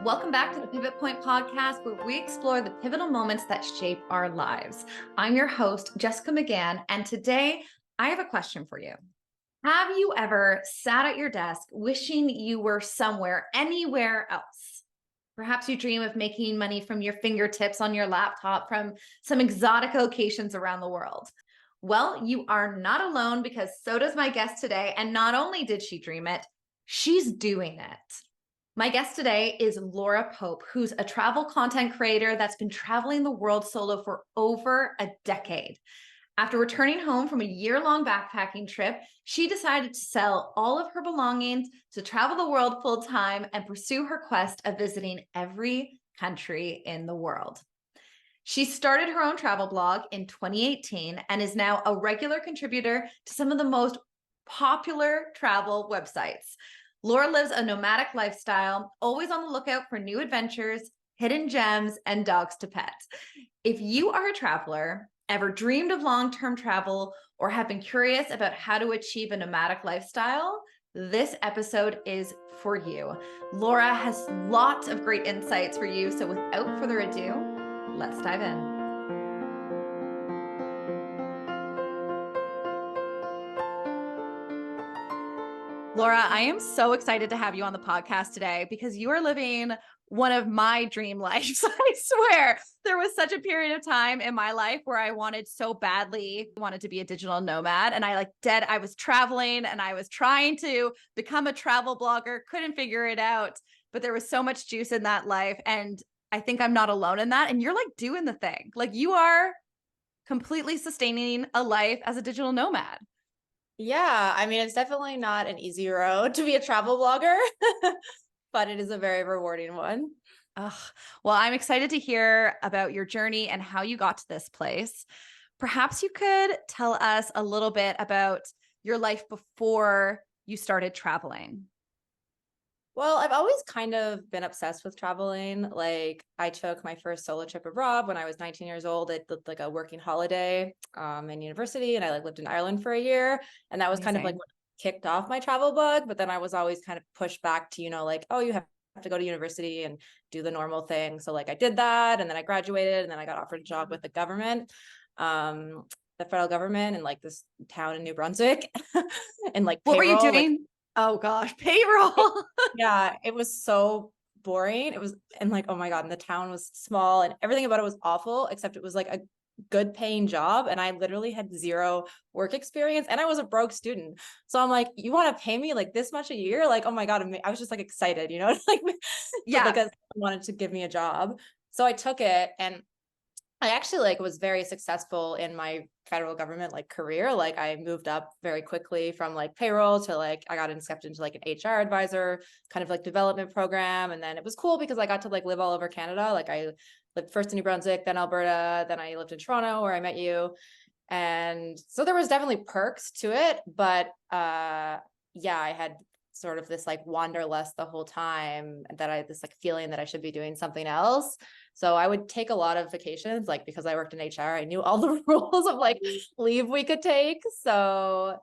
Welcome back to the Pivot Point podcast, where we explore the pivotal moments that shape our lives. I'm your host, Jessica McGann, and today I have a question for you. Have you ever sat at your desk wishing you were somewhere, anywhere else? Perhaps you dream of making money from your fingertips on your laptop from some exotic locations around the world. Well, you are not alone, because so does my guest today. And not only did she dream it, she's doing it. My guest today is Lora Pope, who's a travel content creator that's been traveling the world solo for over a decade. After returning home from a year-long backpacking trip, she decided to sell all of her belongings to travel the world full-time and pursue her quest of visiting every country in the world. She started her own travel blog in 2018 and is now a regular contributor to some of the most popular travel websites. Lora lives a nomadic lifestyle, always on the lookout for new adventures, hidden gems, and dogs to pet. If you are a traveler, ever dreamed of long-term travel, or have been curious about how to achieve a nomadic lifestyle, this episode is for you. Lora has lots of great insights for you. So without further ado, let's dive in. Lora, I am so excited to have you on the podcast today because you are living one of my dream lives. I swear, there was such a period of time in my life where I wanted to be a digital nomad. And I was traveling and I was trying to become a travel blogger, couldn't figure it out, but there was so much juice in that life. And I think I'm not alone in that. And you're like doing the thing. Like you are completely sustaining a life as a digital nomad. Yeah, I mean, it's definitely not an easy road to be a travel blogger, but it is a very rewarding one. Well, I'm excited to hear about your journey and how you got to this place. Perhaps you could tell us a little bit about your life before you started traveling. Well, I've always kind of been obsessed with traveling. Like I took my first solo trip abroad when I was 19 years old. I did like a working holiday in university, and I lived in Ireland for a year. And that was kind of like what kicked off my travel bug. But then I was always kind of pushed back to, oh, you have to go to university and do the normal thing. So I did that, and then I graduated, and then I got offered a job with the government, the federal government, in this town in New Brunswick, and what were you doing? Oh gosh, payroll. Yeah, it was so boring. It was, and oh my God, and the town was small and everything about it was awful, except it was a good paying job. And I literally had zero work experience and I was a broke student. So I'm like, you want to pay me this much a year? Oh my God, I was just excited, yeah, I wanted to give me a job. So I took it, and I actually was very successful in my federal government career. I moved up very quickly from payroll to I got accepted into an HR advisor kind of development program. And then it was cool because I got to live all over Canada. I lived first in New Brunswick, then Alberta, then I lived in Toronto where I met you. And so there was definitely perks to it, but yeah, I had sort of this wanderlust the whole time, that I this feeling that I should be doing something else. So I would take a lot of vacations, because I worked in HR, I knew all the rules of leave we could take. So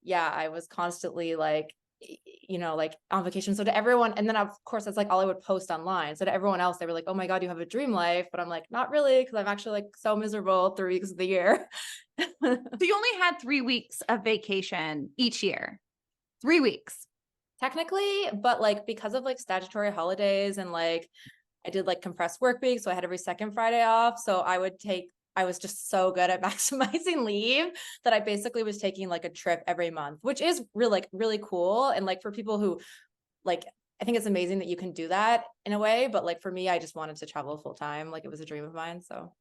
yeah, I was constantly on vacation. So to everyone, and then of course that's all I would post online. So to everyone else, they were like, oh my God, you have a dream life. But I'm not really, because I'm actually so miserable 3 weeks of the year. So you only had 3 weeks of vacation each year. 3 weeks. Technically, but because of statutory holidays, and I did compressed work week, so I had every second Friday off. So I was just so good at maximizing leave that I basically was taking a trip every month, which is really really cool. And for people who I think it's amazing that you can do that in a way, but for me, I just wanted to travel full time. It was a dream of mine. So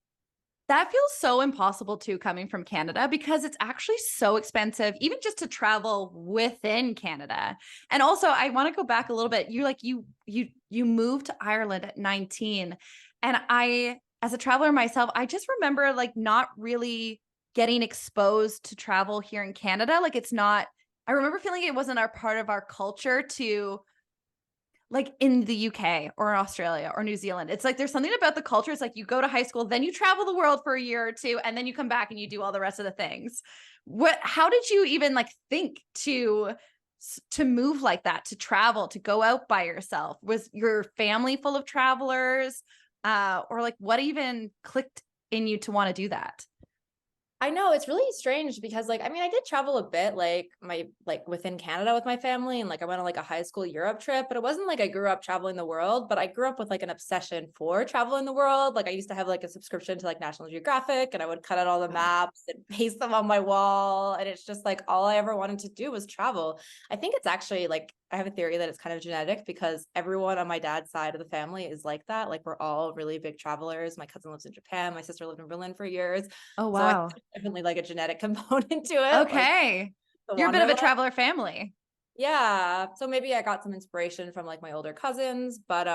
that feels so impossible too, coming from Canada, because it's actually so expensive, even just to travel within Canada. And also, I want to go back a little bit. You moved to Ireland at 19, and I, as a traveler myself, I just remember not really getting exposed to travel here in Canada. I remember feeling it wasn't our part of our culture to, in the UK or Australia or New Zealand. It's there's something about the culture. It's you go to high school, then you travel the world for a year or two, and then you come back and you do all the rest of the things. How did you even think to to move like that, to travel, to go out by yourself? Was your family full of travelers? Or like what even clicked in you to want to do that? I know it's really strange because like I mean I did travel a bit like within Canada with my family, and like I went on like a high school Europe trip, but it wasn't like I grew up traveling the world, but I grew up with like an obsession for traveling the world. Like I used to have like a subscription to like National Geographic, and I would cut out all the maps and paste them on my wall, and it's just like all I ever wanted to do was travel. I think it's actually like I have a theory that it's kind of genetic because everyone on my dad's side of the family is like that. Like we're all really big travelers. My cousin lives in Japan. My sister lived in Berlin for years. Oh, So I wow. definitely like a genetic component to it, like Okay. the You're a bit of a wanderlust. traveler family. Yeah. So maybe I got some inspiration from like my older cousins, but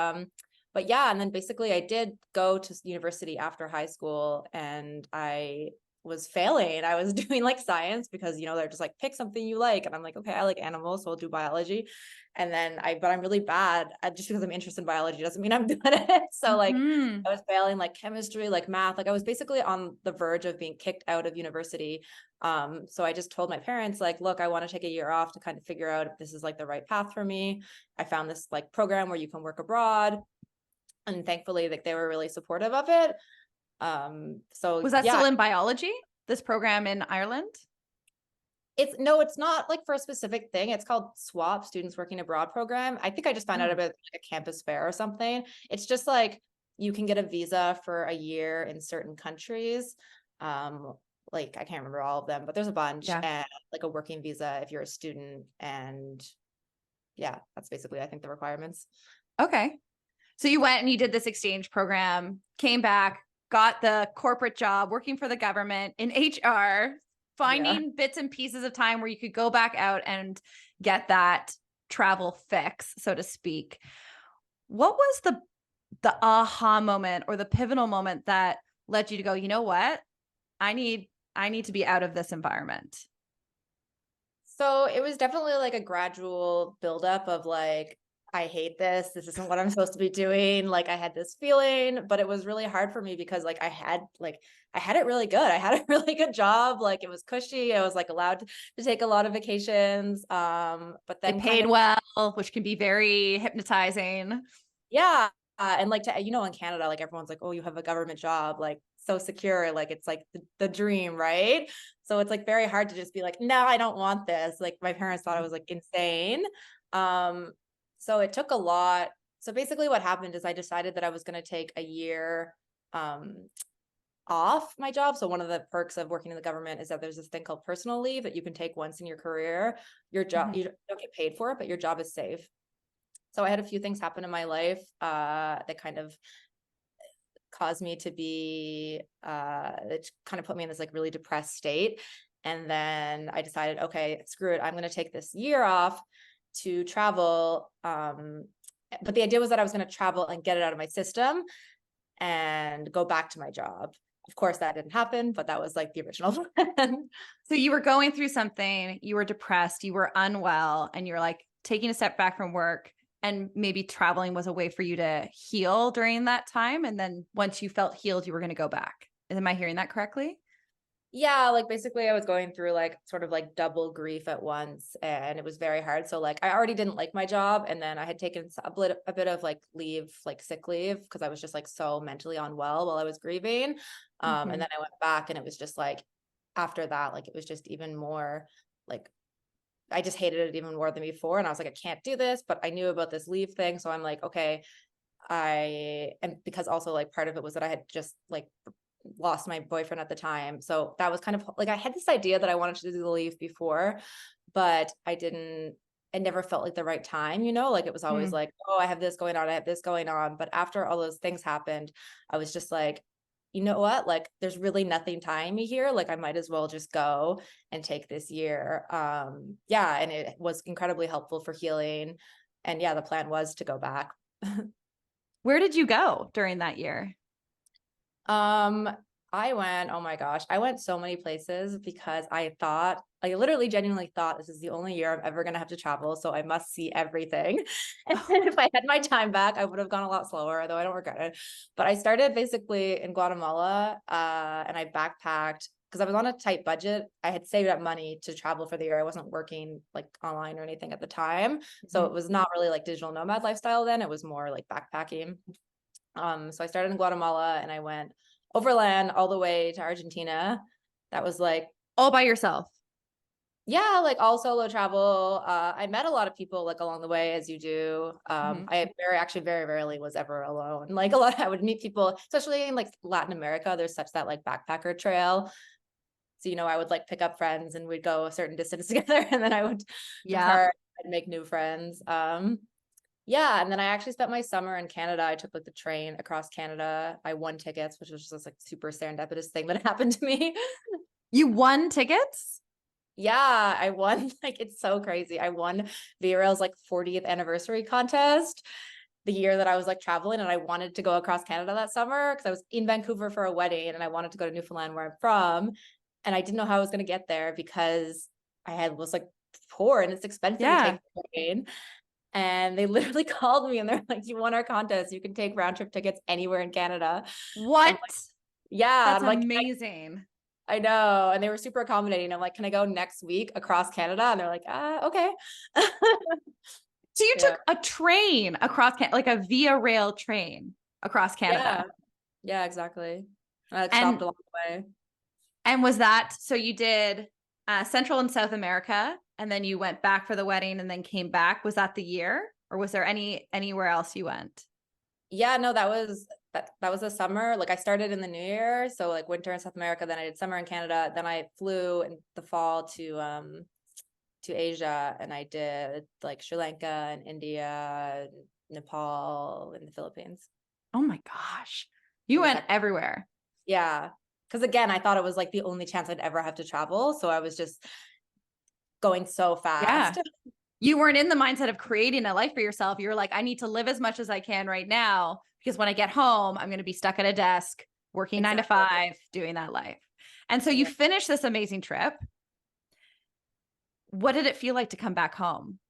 yeah, and then basically I did go to university after high school, and I was failing. I was doing like science because they're just like pick something you like, and I'm like, okay, I like animals, so I'll do biology. And then but I'm really bad at, just because I'm interested in biology doesn't mean I'm good at it. So like Hmm. I was failing like chemistry, like math, like I was basically on the verge of being kicked out of university. So I just told my parents, like, look, I want to take a year off to kind of figure out if this is like the right path for me. I found this like program where you can work abroad, and thankfully like they were really supportive of it. So Was that yeah, still in biology, this program in Ireland? it's no, it's not like for a specific thing. It's called SWAP, Students Working Abroad Program. I think I just found out Oh, about like a campus fair or something. It's just like you can get a visa for a year in certain countries. Um, like I can't remember all of them, but there's a bunch, yeah. and like a working visa if you're a student. And yeah, that's basically I think the requirements. Okay. So you went and you did this exchange program, came back, got the corporate job working for the government in HR, Yeah. finding bits and pieces of time where you could go back out and get that travel fix, so to speak. What was the aha moment or the pivotal moment that led you to go, you know what? I need to be out of this environment. So it was definitely like a gradual buildup of like, I hate this. This isn't what I'm supposed to be doing. Like I had this feeling, but it was really hard for me because like I had it really good. I had a really good job. Like it was cushy. I was like allowed to take a lot of vacations. But They then kind paid of well, which can be very hypnotizing. yeah. And like in Canada, like everyone's like, oh, you have a government job, like so secure, like it's like the dream, right? So it's like very hard to just be like, no, I don't want this. Like my parents thought I was like insane. Um, so it took a lot. So basically what happened is I decided that I was going to take a year um off my job. So one of the perks of working in the government is that there's this thing called personal leave that you can take once in your career. Your job, Mhm. you don't get paid for it, but your job is safe. So I had a few things happen in my life that kind of caused me to be it kind of put me in this like really depressed state. And then I decided, okay, screw it, I'm going to take this year off to travel. But the idea was that I was going to travel and get it out of my system and go back to my job. Of course that didn't happen, but that was like the original plan. So you were going through something, you were depressed, you were unwell, and you're like taking a step back from work, and maybe traveling was a way for you to heal during that time. And then once you felt healed, you were going to go back. Am I hearing that correctly? Yeah, like basically I was going through like sort of like double grief at once, and it was very hard. So like I already didn't like my job, and then I had taken a bit of like leave, like sick leave, because I was just like so mentally unwell while I was grieving. And Mhm. then I went back, and it was just like after that, like it was just even more like I just hated it even more than before. And I was like, I can't do this, but I knew about this leave thing. So I'm like, okay, and because also like part of it was that I had just like lost my boyfriend at the time. So that was kind of like I had this idea that I wanted to do the leave before, but it never felt like the right time, like it was always Mm. like, oh, I have this going on, I have this going on. But after all those things happened, I was just like, you know what? Like there's really nothing tying me here. Like I might as well just go and take this year. Yeah, and it was incredibly helpful for healing. And yeah, the plan was to go back. Where did you go during that year? Um, oh my gosh, I went so many places because I literally genuinely thought this is the only year I'm ever going to have to travel. So I must see everything. And if I had my time back, I would have gone a lot slower, although I don't regret it. But I started basically in Guatemala, and I backpacked because I was on a tight budget. I had saved up money to travel for the year. I wasn't working like online or anything at the time. So it was not really like digital nomad lifestyle then. It was more like backpacking. So I started in Guatemala and I went overland all the way to Argentina. That was like, All by yourself. yeah, like all solo travel. I met a lot of people like along the way, as you do. Mhm. I actually very rarely was ever alone. Like a lot, I would meet people, especially in like Latin America. There's such that like backpacker trail. So, I would like pick up friends and we'd go a certain distance together, and then I would Yeah. depart and make new friends. Yeah, and then I actually spent my summer in Canada. I took like the train across Canada. I won tickets, which was just this like super serendipitous thing that happened to me. You won tickets? Yeah, I won. Like, it's so crazy. I won VRL's like 40th anniversary contest the year that I was like traveling, and I wanted to go across Canada that summer because I was in Vancouver for a wedding and I wanted to go to Newfoundland where I'm from. And I didn't know how I was going to get there because was like poor and it's expensive to Yeah. take the train. And they literally called me and they're like, "You won our contest. You can take round trip tickets anywhere in Canada." I'm What? like, yeah. That's I'm like, amazing. I know. And they were super accommodating. I'm like, "Can I go next week across Canada?" And they're like, okay. So you Yeah. took a train across, like a via rail train across Yeah. Canada. Yeah, exactly. I like stopped And along the way. was that, so you did Central and South America, and then you went back for the wedding and then came back. Was that the year, or was there anywhere else you went? Yeah, no, that was the summer. Like I started in the new year. So like winter in South America, then I did summer in Canada. Then I flew in the fall to Asia, and I did like Sri Lanka and India, Nepal, and the Philippines. Oh my gosh. You In the went second, everywhere. yeah. Because again, I thought it was like the only chance I'd ever have to travel. So I was just going so Yeah. fast. You weren't in the mindset of creating a life for yourself. You were like, I need to live as much as I can right now because when I get home, I'm going to be stuck at a desk working 9 to 5, doing that life. And so you Yeah. finished this amazing trip. What did it feel like to come back home?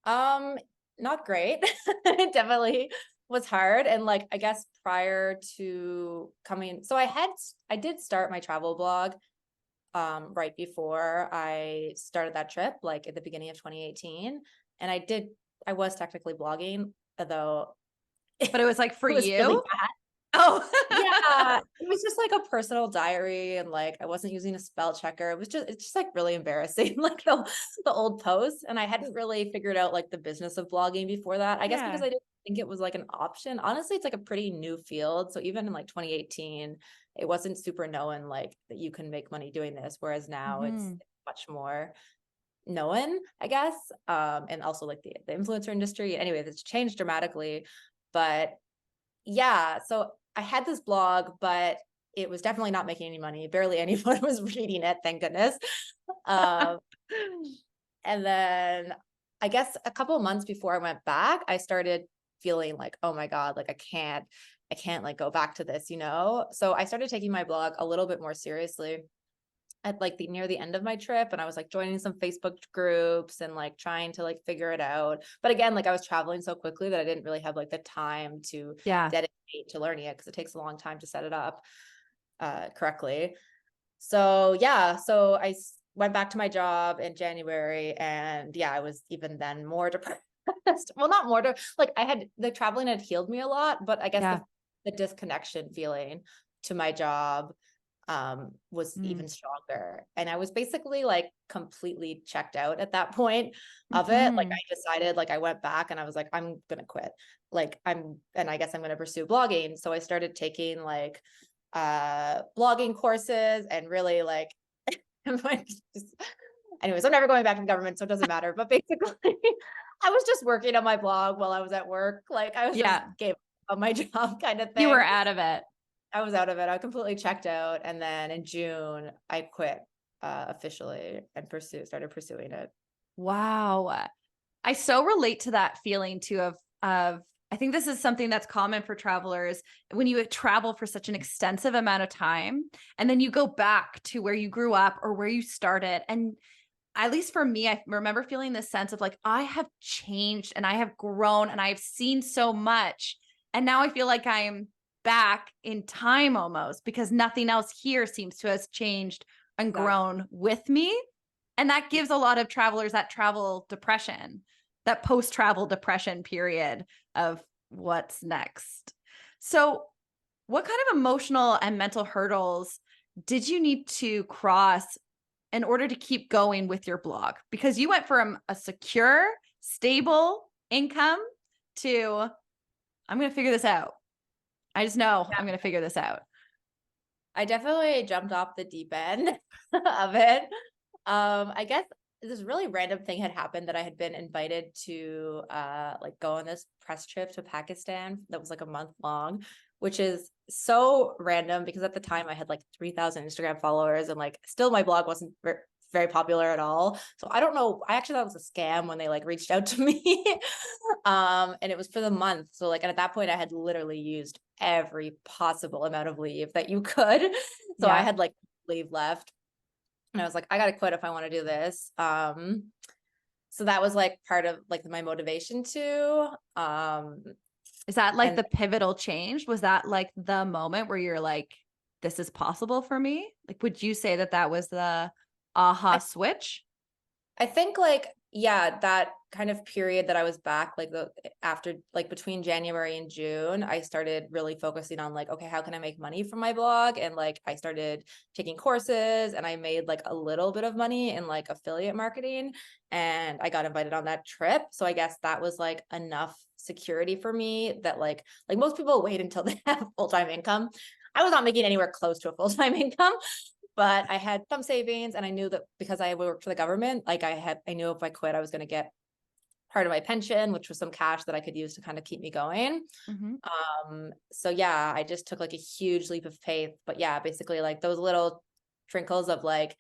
Um, Not great. It definitely was hard. And like, I guess prior to coming, so I did start my travel blog right before I started that trip, like at the beginning of 2018. And I was technically blogging, although But it was like for it was really you? bad. Oh, Yeah, it was just like a personal diary, and like I wasn't using a spell checker. It's just like really embarrassing, like the old posts. And I hadn't really figured out like the business of blogging before that. I guess because yeah. I didn't think it was like an option. Honestly, it's like a pretty new field. So even in like 2018, it wasn't super known like that you can make money doing this. Whereas now it's Mhm. much more known, I guess. And also like the influencer industry. Anyway, it's changed dramatically. But yeah, so I had this blog, but it was definitely not making any money. Barely anyone was reading it, thank goodness. Um, and then I guess a couple of months before I went back, I started feeling like, oh my God, like I can't like go back to this, you know? So I started taking my blog a little bit more seriously at like near the end of my trip, and I was like joining some Facebook groups and like trying to like figure it out. But again, like I was traveling so quickly that I didn't really have like the time to Yeah. dedicate to learning it because it takes a long time to set it up correctly. So yeah, so went back to my job in January, and yeah, I was even then more depressed. Well, not more like I had the traveling had healed me a lot, but I guess Yeah. the disconnection feeling to my job was Mm. even stronger. And I was basically like completely checked out at that point of it. Like Mhm. I decided, like I went back and I was like, I'm gonna quit. And I guess I'm gonna pursue blogging. So I started taking like blogging courses and really like I'm like anyways, I'm never going back to the government, so it doesn't matter. But basically, I was just working on my blog while I was at work. Like I was just Yeah. gave up on my job kind of You were thing. out of it. I was out of it. I completely checked out. And then in June, I quit officially and started pursuing it. Wow. I so relate to that feeling too of I think this is something that's common for travelers when you travel for such an extensive amount of time and then you go back to where you grew up or where you started. And at least for me, I remember feeling this sense of like, I have changed and I have grown and I've seen so much. And now I feel like I'm back in time almost, because nothing else here seems to have changed and grown with me. And that gives a lot of travelers that travel depression, that post-travel depression period of what's next. So what kind of emotional and mental hurdles did you need to cross in order to keep going with your blog? Because you went from a secure, stable income to, I'm going to figure this out. I just know I'm going to figure this out. I definitely jumped off the deep end of it. I guess this really random thing had happened that I had been invited to like go on this press trip to Pakistan that was like a month long, which is so random because at the time I had like 3,000 Instagram followers and like still my blog wasn't very popular at all. So I don't know. I actually thought it was a scam when they like reached out to me. And it was for the month. So like, and at that point I had literally used every possible amount of leave that you could. So I had like leave left. And I was like, I got to quit if I want to do this. So that was like part of like my motivation too. Is that like the pivotal change? Was that like the moment where you're like, this is possible for me? Like, would you say that that was the aha switch? I think like, yeah, that kind of period that I was back, like after like between January and June, I started really focusing on like, okay, how can I make money from my blog? And like, I started taking courses and I made like a little bit of money in like affiliate marketing and I got invited on that trip. So I guess that was like enough security for me that like most people wait until they have full-time income. I was not making anywhere close to a full-time income. But I had some savings and I knew that because I worked for the government, like I knew if I quit, I was going to get part of my pension, which was some cash that I could use to kind of keep me going. So yeah, I just took like a huge leap of faith, but yeah, basically like those little trinkles of like,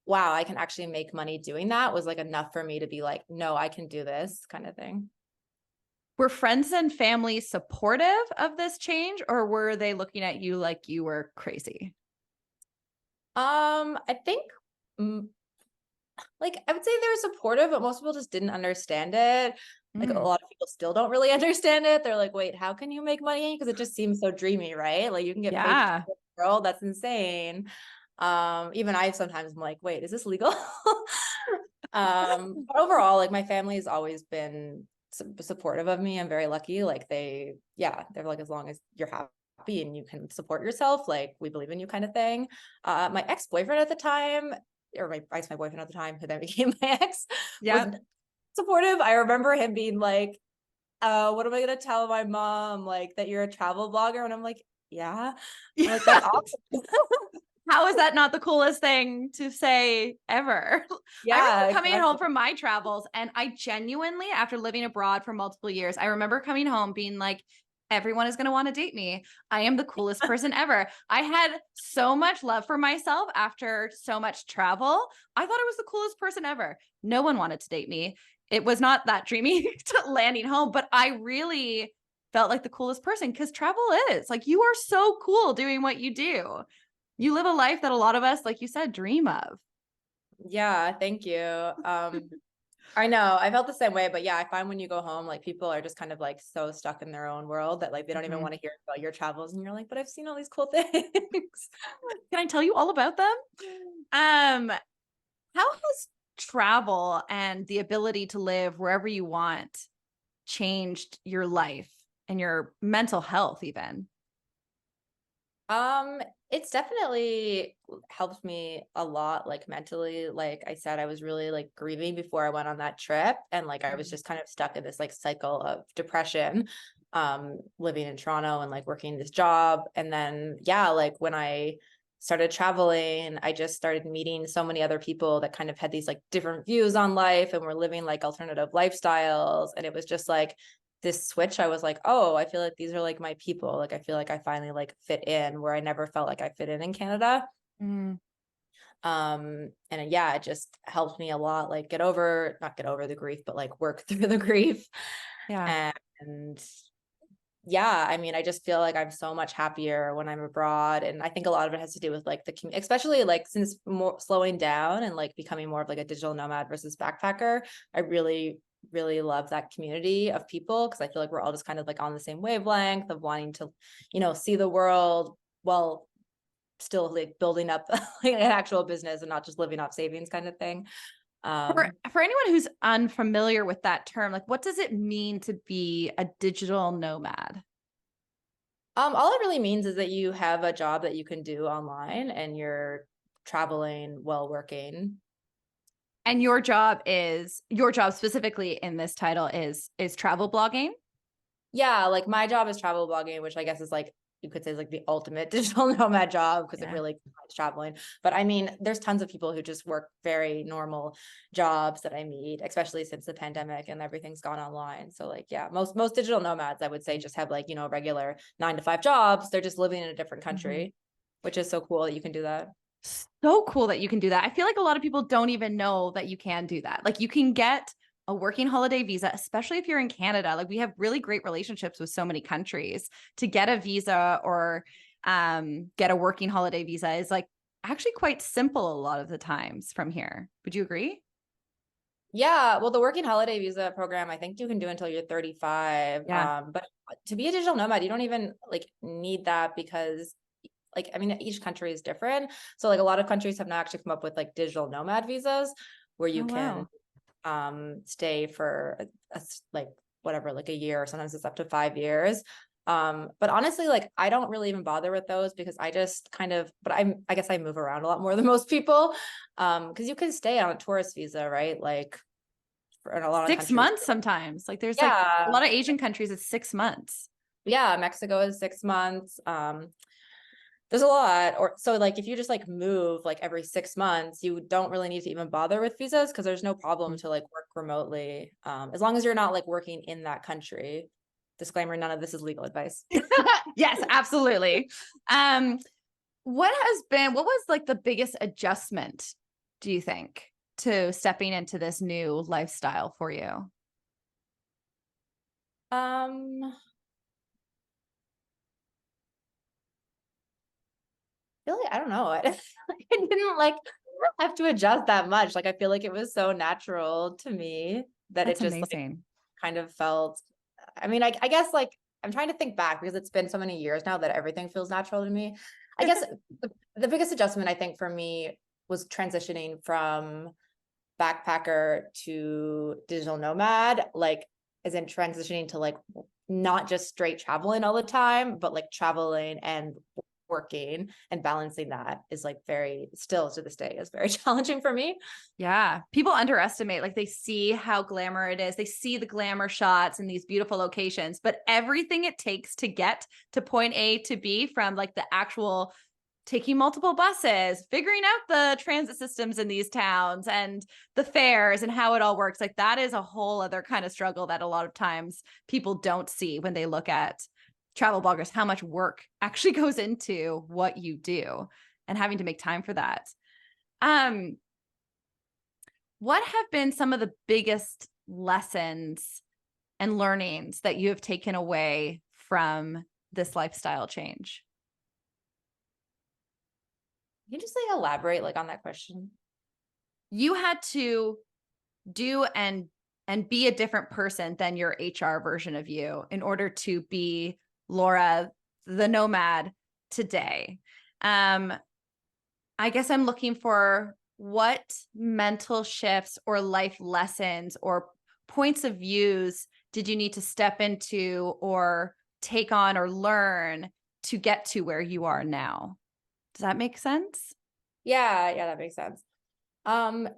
wow, I can actually make money doing that was like enough for me to be like, no, I can do this kind of thing. Were friends and family supportive of this change, or were they looking at you like you were crazy? I think like I would say they're supportive, but most people just didn't understand it. Like a lot of people still don't really understand it. They're like, wait, how can you make money? Because it just seems so dreamy, right? Like you can get paid to travel the world. That's insane. Even I sometimes am like, wait, is this legal? But overall, like my family has always been supportive of me. I'm very lucky. Like they're like, as long as you're happy and you can support yourself, like we believe in you kind of thing. My ex-boyfriend at the time, or my boyfriend at the time, who then became my ex, was supportive. I remember him being like, what am I gonna tell my mom? Like that you're a travel blogger? And I'm like, yeah. I'm like, that's awesome. How is that not the coolest thing to say ever? Yeah, I remember coming home from my travels and I genuinely, after living abroad for multiple years, I remember coming home being like, everyone is going to want to date me. I am the coolest person ever. I had so much love for myself after so much travel. I thought I was the coolest person ever. No one wanted to date me. It was not that dreamy to landing home, but I really felt like the coolest person because travel is like, you are so cool doing what you do. You live a life that a lot of us, like you said, dream of. Yeah, thank you. I know I felt the same way, but yeah, I find when you go home, like people are just kind of like so stuck in their own world that like they don't even want to hear about your travels, and you're like, but I've seen all these cool things. Can I tell you all about them? How has travel and the ability to live wherever you want changed your life and your mental health even? It's definitely helped me a lot, like mentally. Like I said, I was really like grieving before I went on that trip. And like I was just kind of stuck in this like cycle of depression, living in Toronto and like working this job. And then yeah, like when I started traveling, I just started meeting so many other people that kind of had these like different views on life and were living like alternative lifestyles. And it was just like this switch. I was like, oh, I feel like these are like my people. Like I feel like I finally like fit in where I never felt like I fit in Canada. And yeah, it just helped me a lot, like not get over the grief, but like work through the grief. And yeah, I mean, I just feel like I'm so much happier when I'm abroad. And I think a lot of it has to do with like the community, especially like since more slowing down and like becoming more of like a digital nomad versus backpacker. I really really love that community of people, because I feel like we're all just kind of like on the same wavelength of wanting to, see the world while still like building up like an actual business and not just living off savings kind of thing. For anyone who's unfamiliar with that term, like what does it mean to be a digital nomad? All it really means is that you have a job that you can do online and you're traveling while working. And your job specifically in this title is travel blogging. Yeah, like my job is travel blogging, which I guess is like, you could say is like the ultimate digital nomad job, because it really combines traveling. But I mean, there's tons of people who just work very normal jobs that I meet, especially since the pandemic and everything's gone online. So like, yeah, most digital nomads, I would say, just have like, regular 9 to 5 jobs. They're just living in a different country, which is so cool that you can do that. So cool that you can do that. I feel like a lot of people don't even know that you can do that. Like you can get a working holiday visa, especially if you're in Canada. Like we have really great relationships with so many countries. To get a visa or get a working holiday visa is like actually quite simple a lot of the times from here. Would you agree? Yeah, well, the working holiday visa program, I think you can do until you're 35. Yeah. But to be a digital nomad, you don't even like need that, because like, I mean, each country is different. So like a lot of countries have now actually come up with like digital nomad visas where you Oh, can wow. stay for like whatever, like a year, or sometimes it's up to 5 years. But honestly, like I don't really even bother with those, because I just kind of, but I guess I move around a lot more than most people. Because you can stay on a tourist visa, right? Like in a lot of 6 months countries. sometimes. Like there's like a Yeah. lot of Asian countries, it's 6 months. Yeah, Mexico is 6 months. There's a lot. Or so like if you just like move like every 6 months, you don't really need to even bother with visas, because there's no problem to like work remotely, as long as you're not like working in that country. Disclaimer, none of this is legal advice. Yes, absolutely. What was like the biggest adjustment, do you think, to stepping into this new lifestyle for you? Um, really, I don't know. I didn't like have to adjust that much. Like I feel like it was so natural to me that it That's just like amazing. kind of felt, I mean, I guess like I'm trying to think back, because it's been so many years now that everything feels natural to me. I guess the biggest adjustment I think for me was transitioning from backpacker to digital nomad, like as in transitioning to like not just straight traveling all the time, but like traveling and working, and balancing that is like very, still to this day, is very challenging for me. Yeah. People underestimate, like they see how glamour it is. They see the glamour shots and these beautiful locations, but everything it takes to get to point A to B, from like the actual taking multiple buses, figuring out the transit systems in these towns and the fares and how it all works. Like that is a whole other kind of struggle that a lot of times people don't see when they look at travel bloggers, how much work actually goes into what you do and having to make time for that. Um, what have been some of the biggest lessons and learnings that you have taken away from this lifestyle change? Can you just like elaborate like on that question? You had to do and be a different person than your HR version of you in order to be Lora the nomad today. I guess I'm looking for what mental shifts or life lessons or points of views did you need to step into or take on or learn to get to where you are now? Does that make sense? Yeah, that makes sense. Um,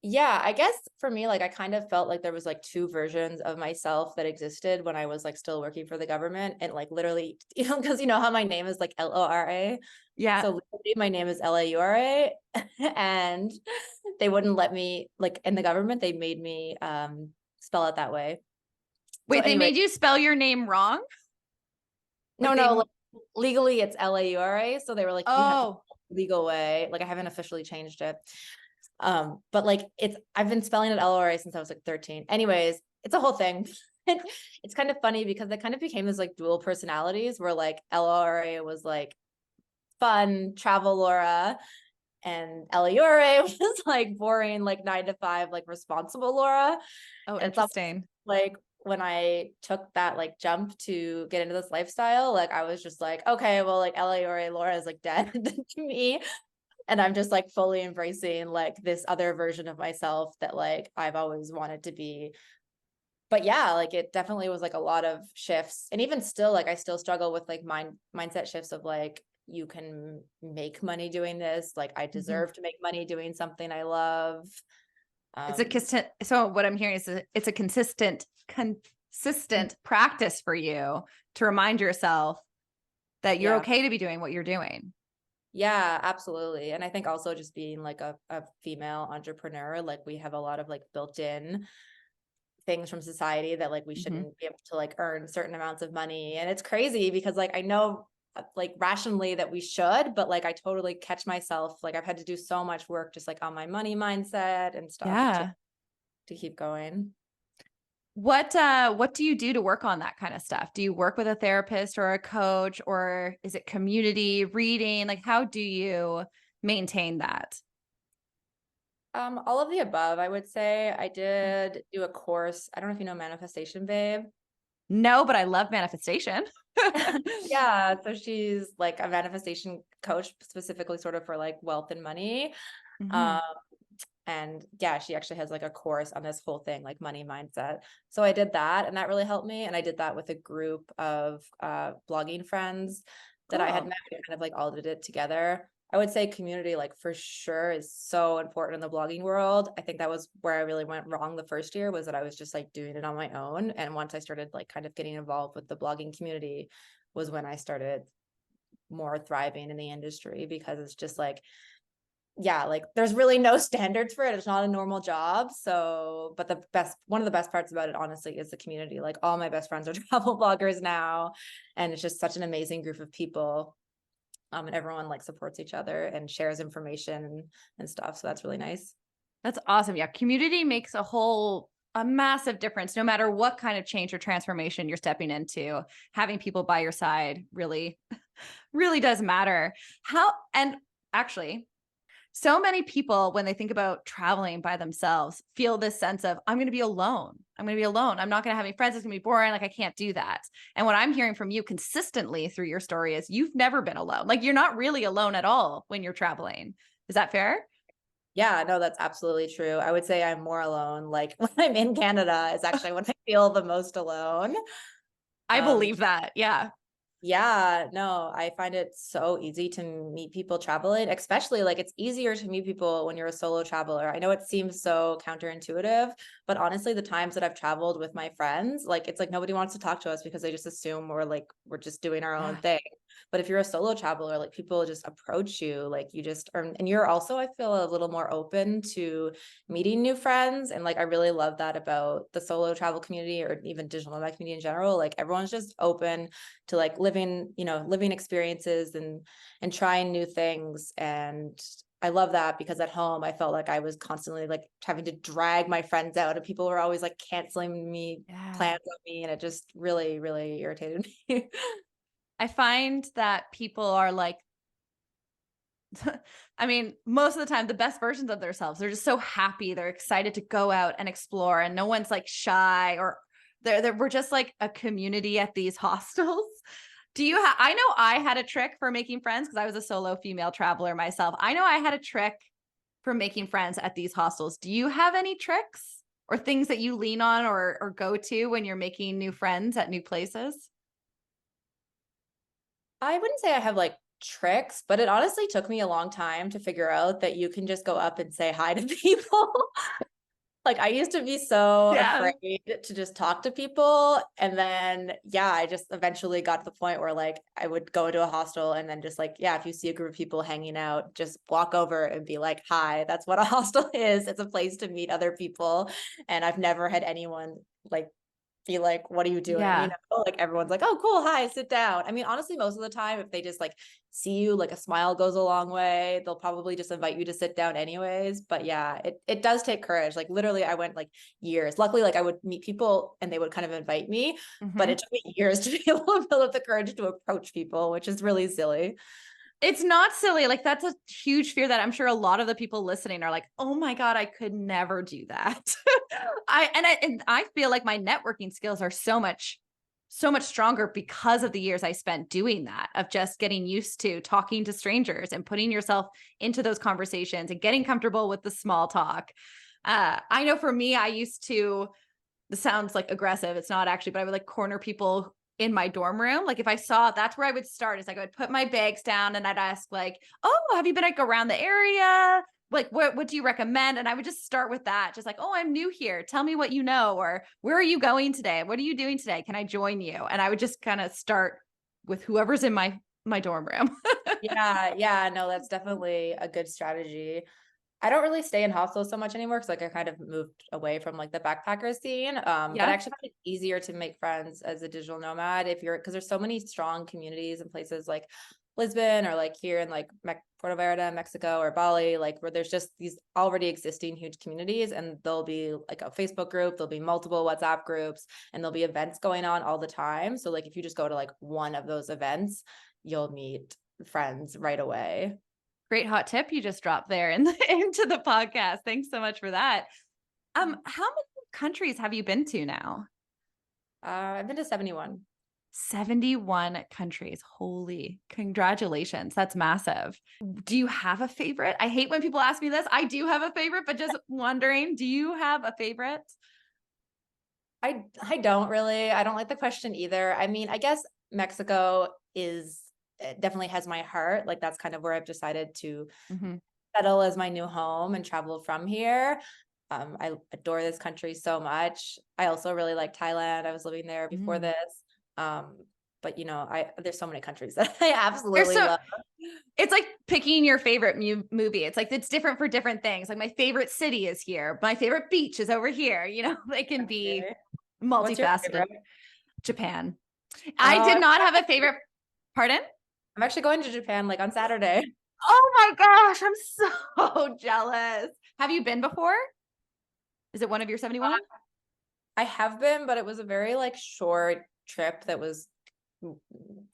Yeah, I guess for me, like I kind of felt like there was like two versions of myself that existed when I was like still working for the government, and like literally, because you know how my name is like Lora. Yeah. So literally my name is Laura, and they wouldn't let me, like in the government, they made me spell it that way. So Wait, they anyway, made you spell your name wrong? no, Like no, they like legally it's Laura. So they were like, you have to Oh, legal way. Like I haven't officially changed it. But like I've been spelling it LRA since I was like 13. Anyways, it's a whole thing. It's kind of funny because they kind of became this like dual personalities, where like LRA was like fun travel Laura, And Eliore was like boring, like 9 to 5, like responsible Laura. Oh, And it's almost interesting. like when I took that like jump to get into this lifestyle, like I was just like, okay, well, like Eliore Laura is like dead to me. And I'm just like fully embracing like this other version of myself that like I've always wanted to be. But yeah, like it definitely was like a lot of shifts. And even still, like I still struggle with like mindset shifts of like, you can make money doing this. Like I Mhm. deserve to make money doing something I love. It's a Um, consistent. So what I'm hearing is it's a consistent practice for you to remind yourself that you're yeah. okay to be doing what you're doing. Yeah, absolutely. And I think also just being like a female entrepreneur, like we have a lot of like built-in things from society that like we Mhm. shouldn't be able to like earn certain amounts of money. And it's crazy because like I know like rationally that we should, but like I totally catch myself like I've had to do so much work just like on my money mindset and stuff Yeah. to keep going. What do you do to work on that kind of stuff? Do you work with a therapist or a coach, or is it community reading? Like how do you maintain that? All of the above, I would say. I did do a course. I don't know if you know Manifestation Babe. No, but I love manifestation. Yeah, so she's like a manifestation coach specifically sort of for like wealth and money. Um, Mhm. and yeah, she actually has like a course on this whole thing, like money mindset. So I did that and that really helped me. And I did that with a group of blogging friends that I had Cool. met. We kind of like all did it together. I would say community, like for sure, is so important in the blogging world. I think that was where I really went wrong the first year, was that I was just like doing it on my own. And once I started like kind of getting involved with the blogging community was when I started more thriving in the industry, because it's just like, yeah, like there's really no standards for it. It's not a normal job. So, but one of the best parts about it, honestly, is the community. Like all my best friends are travel bloggers now. And it's just such an amazing group of people. And everyone like supports each other and shares information and stuff. So that's really nice. That's awesome. Yeah, community makes a massive difference no matter what kind of change or transformation you're stepping into. Having people by your side really does matter. How and actually so many people, when they think about traveling by themselves, feel this sense of, I'm going to be alone. I'm going to be alone. I'm not going to have any friends. It's going to be boring. Like, I can't do that. And what I'm hearing from you consistently through your story is you've never been alone. Like, you're not really alone at all when you're traveling. Is that fair? Yeah, no, that's absolutely true. I would say I'm more alone. Like when I'm in Canada is actually when I feel the most alone. I Um, believe that. Yeah. Yeah, no, I find it so easy to meet people traveling, especially like it's easier to meet people when you're a solo traveler. I know it seems so counterintuitive, but honestly, the times that I've traveled with my friends, like it's like nobody wants to talk to us because they just assume we're just doing our own Yeah. thing. But if you're a solo traveler, like people just approach you, like you just are, and you're also, I feel, a little more open to meeting new friends. And like I really love that about the solo travel community, or even digital nomad community in general. Like everyone's just open to like living experiences and trying new things. And I love that, because at home I felt like I was constantly like having to drag my friends out, and people were always like canceling me Yeah. plans on me, and it just really really irritated me. I find that people are like, I mean, most of the time, the best versions of themselves. They're just so happy. They're excited to go out and explore, and no one's like shy or we're just like a community at these hostels. I know I had a trick for making friends because I was a solo female traveler myself. I know I had a trick for making friends at these hostels. Do you have any tricks or things that you lean on or go to when you're making new friends at new places? I wouldn't say I have like tricks, but it honestly took me a long time to figure out that you can just go up and say hi to people. Like I used to be so Yeah. afraid to just talk to people. And then, yeah, I just eventually got to the point where like I would go into a hostel and then just like, yeah, if you see a group of people hanging out, just walk over and be like, hi, that's what a hostel is. It's a place to meet other people. And I've never had anyone like be like, what are you doing? Yeah. Like everyone's like, oh, cool. Hi, sit down. I mean, honestly, most of the time, if they just like see you, like a smile goes a long way. They'll probably just invite you to sit down anyways. But yeah, it does take courage. Like literally, I went like years. Luckily, like I would meet people and they would kind of invite me, but Hmm. it took me years to be able to build up the courage to approach people, which is really silly. It's not silly. Like that's a huge fear that I'm sure a lot of the people listening are like, "Oh my God, I could never do that." I feel like my networking skills are so much stronger because of the years I spent doing that, of just getting used to talking to strangers and putting yourself into those conversations and getting comfortable with the small talk. I know for me, I used to, this sounds like aggressive. It's not actually, but I would like corner people in my dorm room. Like if I saw, that's where I would start, is like I would put my bags down and I'd ask like, "Oh, have you been like around the area? Like what do you recommend?" And I would just start with that. Just like, "Oh, I'm new here. Tell me what you know," or "Where are you going today? What are you doing today? Can I join you?" And I would just kind of start with whoever's in my dorm room. Yeah, yeah, no, that's definitely a good strategy. I don't really stay in hostels so much anymore because like I kind of moved away from like the backpacker scene. But I Yeah. actually find it easier to make friends as a digital nomad if you're, because there's so many strong communities in places like Lisbon or like here in like Puerto Vallarta, Mexico or Bali, like where there's just these already existing huge communities, and there'll be like a Facebook group, there'll be multiple WhatsApp groups, and there'll be events going on all the time. So like if you just go to like one of those events, you'll meet friends right away. Great hot tip you just dropped there into the podcast. Thanks so much for that. How many countries have you been to now? I've been to 71. 71 countries. Holy, congratulations. That's massive. Do you have a favorite? I hate when people ask me this. I do have a favorite, but just wondering, do you have a favorite? I don't really. I don't like the question either. I mean, I guess Mexico is definitely has my heart. Like that's kind of where I've decided to Mhm. settle as my new home and travel from here. I adore this country so much. I also really like Thailand. I was living there before Mm. this. Um, but you know, I there's so many countries that I There's absolutely so love. It's like picking your favorite movie. It's like it's different for different things. Like my favorite city is here. My favorite beach is over here. It can be Okay. What's your multifaceted. favorite? Japan. Oh, I did not have a favorite. Pardon? I'm actually going to Japan like on Saturday. Oh my gosh, I'm so jealous. Have you been before? Is it one of your 71? I have been, but it was a very like short trip that was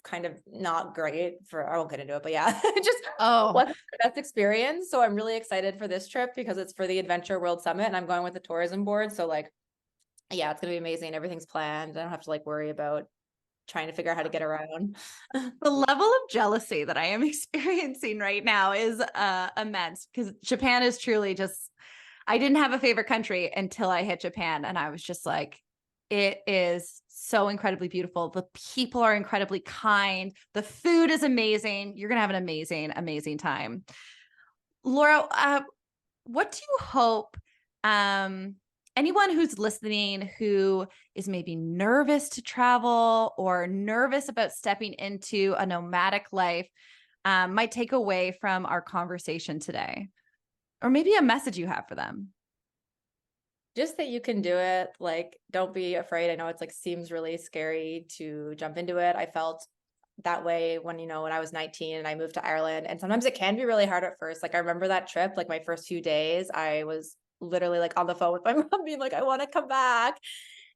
kind of not great for, I won't get into it, but yeah, it just Oh, wasn't the best experience. So I'm really excited for this trip because it's for the Adventure World Summit and I'm going with the tourism board. So like, yeah, it's gonna be amazing. Everything's planned. I don't have to like worry about trying to figure out how to get around. the level of jealousy that I am experiencing right now is immense, because Japan is truly just, I didn't have a favorite country until I hit Japan. And I was just like, it is so incredibly beautiful. The people are incredibly kind. The food is amazing. You're going to have an amazing, amazing time. Laura, what do you hope anyone who's listening who is maybe nervous to travel or nervous about stepping into a nomadic life might take away from our conversation today? Or maybe a message you have for them? Just that you can do it. Like, don't be afraid. I know it's like seems really scary to jump into it. I felt that way when, you know, when I was 19 and I moved to Ireland. And sometimes it can be really hard at first. Like I remember that trip, like my first few days, I was literally like on the phone with my mom being like, I want to come back.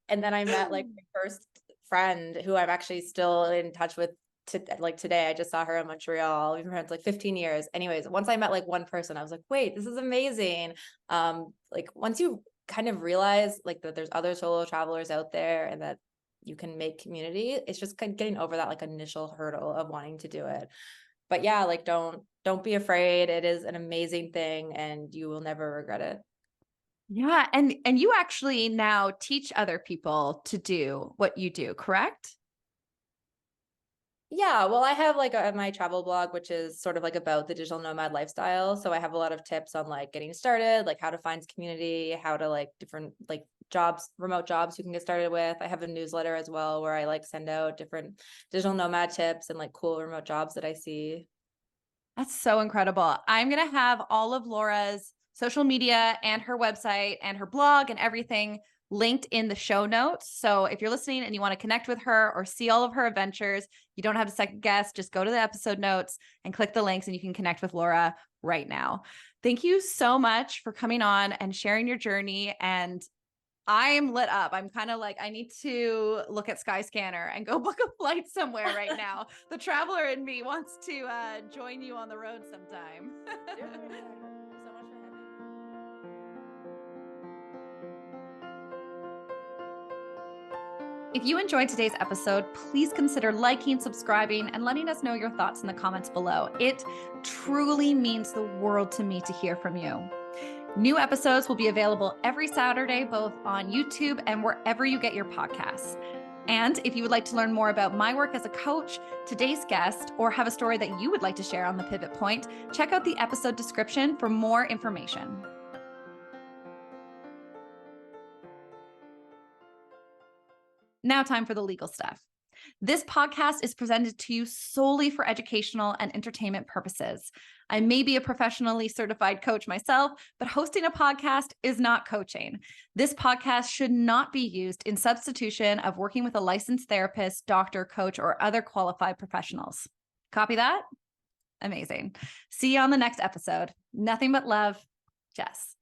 And then I met like my first friend who I'm actually still in touch with to like today. I just saw her in Montreal. We've been friends like 15 years. Anyways, once I met like one person, I was like, wait, this is amazing. Like once you kind of realize like that there's other solo travelers out there and that you can make community, it's just kind of getting over that like initial hurdle of wanting to do it. But yeah, like don't be afraid. It is an amazing thing and you will never regret it. Yeah, and you actually now teach other people to do what you do, correct? Yeah, well, I have like my travel blog, which is sort of like about the digital nomad lifestyle. So I have a lot of tips on like getting started, like how to find community, how to like different like jobs, remote jobs you can get started with. I have a newsletter as well where I like send out different digital nomad tips and like cool remote jobs that I see. That's so incredible. I'm going to have all of Laura's social media and her website and her blog and everything linked in the show notes. So if you're listening and you want to connect with her or see all of her adventures, you don't have to second guess. Just go to the episode notes and click the links and you can connect with Laura right now. Thank you so much for coming on and sharing your journey and I am lit up. I'm kind of like, I need to look at Skyscanner and go book a flight somewhere right now. The traveler in me wants to join you on the road sometime. Thank you so much for having me. If you enjoyed today's episode, please consider liking, subscribing, and letting us know your thoughts in the comments below. It truly means the world to me to hear from you. New episodes will be available every Saturday, both on YouTube and wherever you get your podcasts. And if you would like to learn more about my work as a coach, today's guest, or have a story that you would like to share on the Pivot Point, check out the episode description for more information. Now, time for the legal stuff. This podcast is presented to you solely for educational and entertainment purposes. I may be a professionally certified coach myself, but hosting a podcast is not coaching. This podcast should not be used in substitution of working with a licensed therapist, doctor, coach, or other qualified professionals. Copy that? Amazing. See you on the next episode. Nothing but love, Jess.